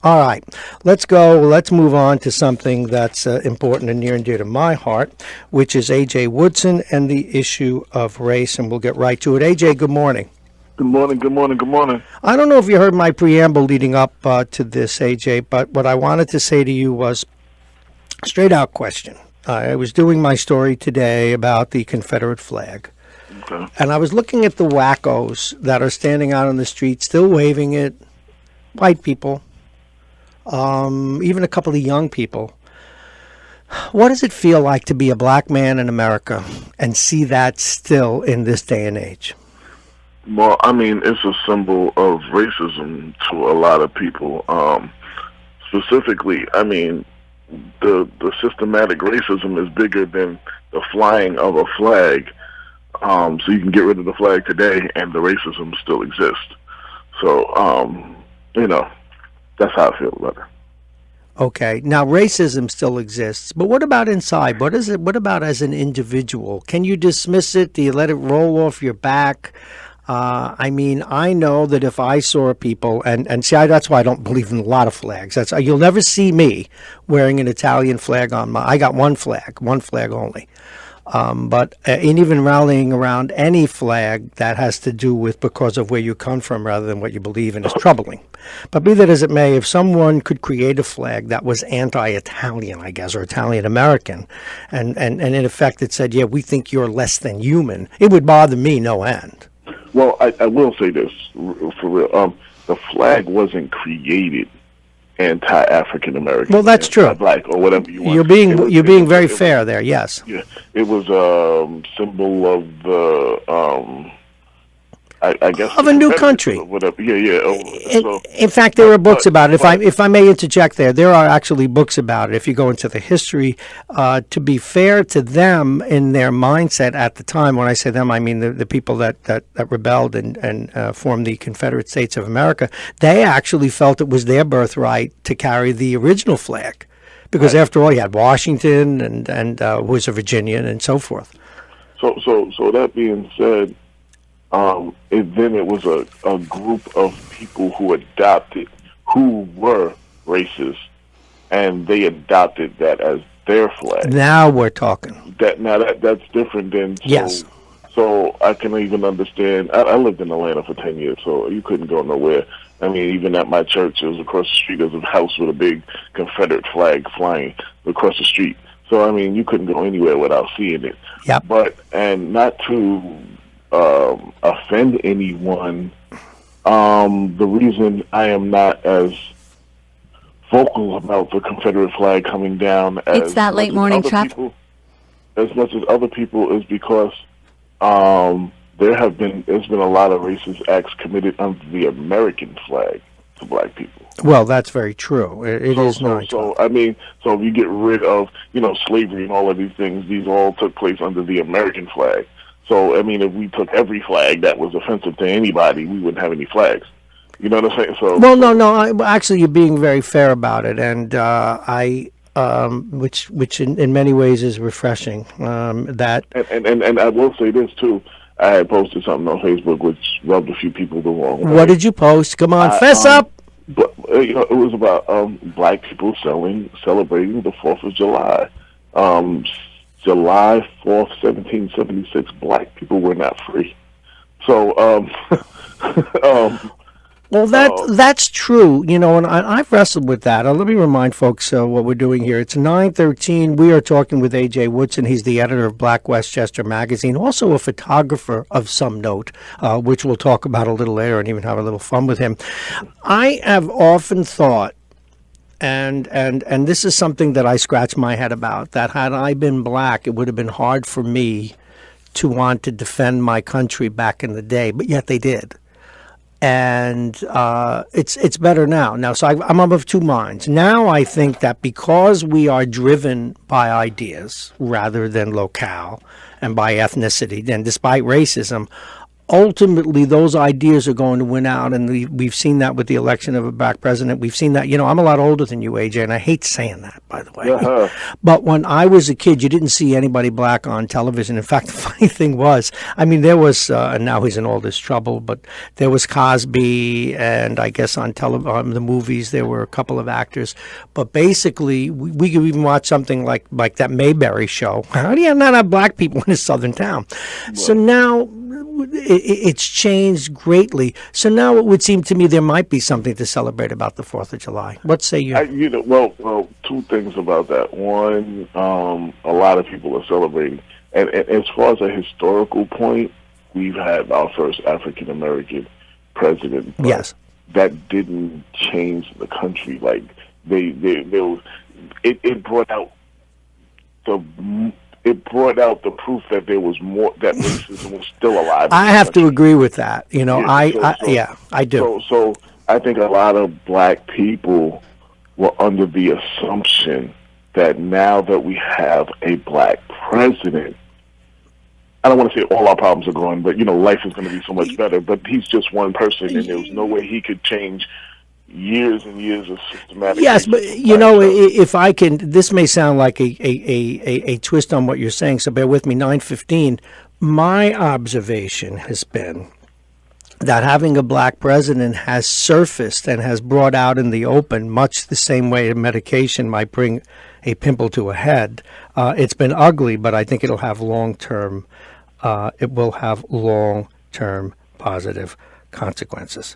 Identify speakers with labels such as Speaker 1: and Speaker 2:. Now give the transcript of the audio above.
Speaker 1: All right, let's go. Let's move on to something that's important and near and dear to my heart, which is A.J. Woodson and the issue of race, and we'll get right to it. A.J., good morning.
Speaker 2: Good morning, good morning, good morning.
Speaker 1: I don't know if you heard my preamble leading up to this, A.J., but what I wanted to say to you was a straight-out question. I was doing my story today about the Confederate flag,
Speaker 2: Okay.
Speaker 1: and I was looking at the wackos that are standing out on the street still waving it, white people, even a couple of young people. What does it feel like to be a black man in America and see that still in this day and age?
Speaker 2: Well, I mean, it's a symbol of racism to a lot of people. Specifically, I mean, the systematic racism is bigger than the flying of a flag. So you can get rid of the flag today and the racism still exists. So, that's how I feel about it.
Speaker 1: Okay. Now, racism still exists, but what about inside? What is it? What about as an individual? Can you dismiss it? Do you let it roll off your back? I mean, I know that if I saw people, and see, that's why I don't believe in a lot of flags. You'll never see me wearing an Italian flag on I got one flag only. But in even rallying around any flag that has to do with because of where you come from rather than what you believe in is troubling. But be that as it may, if someone could create a flag that was anti-Italian, I guess, or Italian-American, and in effect it said, yeah, we think you're less than human, it would bother me no end.
Speaker 2: Well, I will say this, for real. The flag wasn't created anti-African American.
Speaker 1: Well, that's true.
Speaker 2: Black or whatever you want.
Speaker 1: You're being very fair there. Yes.
Speaker 2: Yeah, it was a symbol of the I guess
Speaker 1: of a new country.
Speaker 2: Whatever. Yeah.
Speaker 1: In fact, there are books about it. If I may interject there are actually books about it. If you go into the history, to be fair to them in their mindset at the time, when I say them, I mean the people that rebelled and formed the Confederate States of America, they actually felt it was their birthright to carry the original flag. Because after all, you had Washington and who was a Virginian and so forth.
Speaker 2: So that being said, then it was a group of people who were racist, and they adopted that as their flag.
Speaker 1: Now we're talking.
Speaker 2: That's different than
Speaker 1: yes.
Speaker 2: So I can even understand. I lived in Atlanta for 10 years, so you couldn't go nowhere. I mean, even at my church, it was across the street. There was a house with a big Confederate flag flying across the street. So I mean, you couldn't go anywhere without seeing it.
Speaker 1: Yep.
Speaker 2: And not to offend anyone, the reason I am not as vocal about the Confederate flag coming down as
Speaker 3: it's that late morning traffic
Speaker 2: as much as other people is because there's been a lot of racist acts committed under the American flag to black people.
Speaker 1: Well, that's very true. It is not.
Speaker 2: So I mean, so if you get rid of slavery and all of these things, these all took place under the American flag. So, I mean, if we took every flag that was offensive to anybody, we wouldn't have any flags. You know what I'm saying? So,
Speaker 1: well, no. Actually, you're being very fair about it, and which in many ways is refreshing. That
Speaker 2: and I will say this too. I had posted something on Facebook which rubbed a few people the wrong way.
Speaker 1: What did you post? Come on, fess up.
Speaker 2: But it was about black people celebrating the 4th of July. July 4th, 1776, black people were not free. So,
Speaker 1: well, that's true, and I've wrestled with that. Let me remind folks what we're doing here. It's 9:13. We are talking with A.J. Woodson. He's the editor of Black Westchester Magazine, also a photographer of some note, which we'll talk about a little later and even have a little fun with him. I have often thought, and this is something that I scratch my head about, that had I been black, it would have been hard for me to want to defend my country back in the day, but yet they did. And it's better now. Now, so I'm of two minds. Now I think that because we are driven by ideas rather than locale and by ethnicity, and despite racism, ultimately those ideas are going to win out, and we've seen that with the election of a black president. We've seen that. I'm a lot older than you, AJ, and I hate saying that, by the way.
Speaker 2: Uh-huh.
Speaker 1: But when I was a kid, you didn't see anybody black on television. In fact, the funny thing was, I mean, there was, and now he's in all this trouble, but there was Cosby, and I guess on the movies there were a couple of actors. But basically, we could even watch something like that Mayberry show. How do you not have black people in a southern town? Right. So now it's changed greatly. So now it would seem to me there might be something to celebrate about the 4th of July. What say you?
Speaker 2: Well, two things about that. One, a lot of people are celebrating. And as far as a historical point, we've had our first African American president.
Speaker 1: Yes.
Speaker 2: That didn't change the country. Like it brought out the proof that there was more, that racism was still alive.
Speaker 1: I have to agree with that. I do.
Speaker 2: So I think a lot of black people were under the assumption that now that we have a black president, I don't want to say all our problems are gone, but life is going to be so much better. But he's just one person, and there was no way he could change years and years of systematic.
Speaker 1: Yes, but if I can, this may sound like a twist on what you're saying, so bear with me. 9:15. My observation has been that having a black president has surfaced and has brought out in the open, much the same way a medication might bring a pimple to a head. It's been ugly, but I think it'll have long-term. It will have long-term positive consequences.